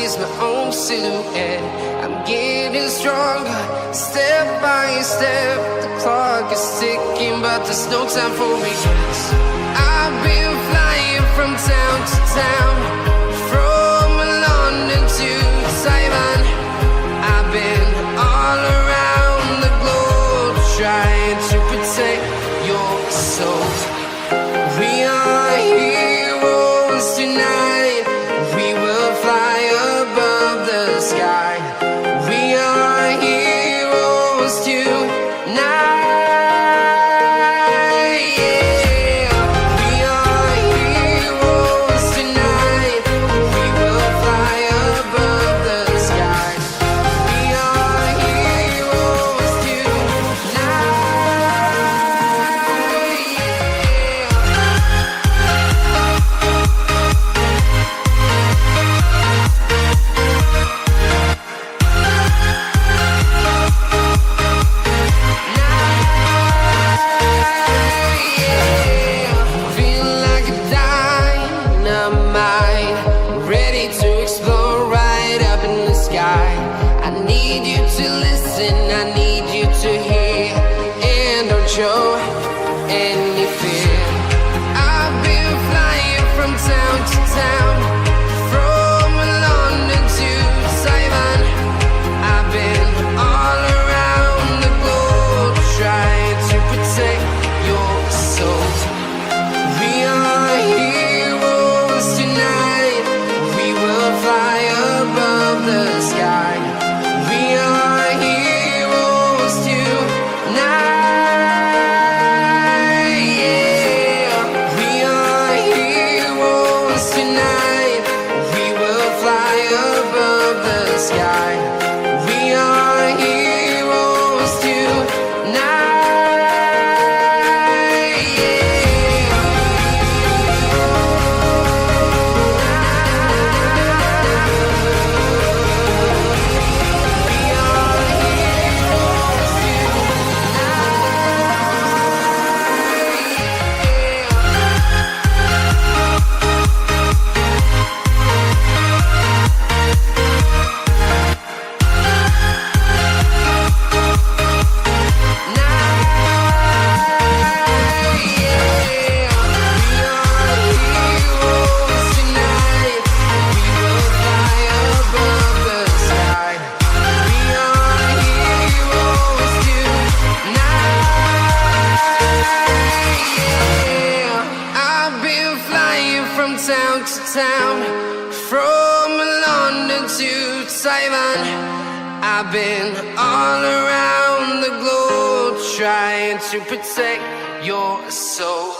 notice my own silhouette. I'm getting stronger, step by step. The clock is ticking, but there's no time for me. I've been flying from town to town, from London to Taiwan. I've been all around the globe, trying to protect your soul. We are heroes tonight. We will fly above the sky. We are heroes tonight. Yeah. We are heroes tonight. We will fly above the sky. We are heroes tonight. Feel like a dynamite, ready to explode right up in the sky. I need you to listen, I need you to hear, and don't show any fear. I've been flying from town to town, from London to Taiwan. I've been all around the globe, trying to protect your soul. We are heroes tonight. We will fly above the sky. We are heroes tonight. Yeah. We are heroes tonight. We will fly above the sky. We are heroes tonight. Town to town, from London to Taiwan. I've been all around the globe, trying to protect your soul.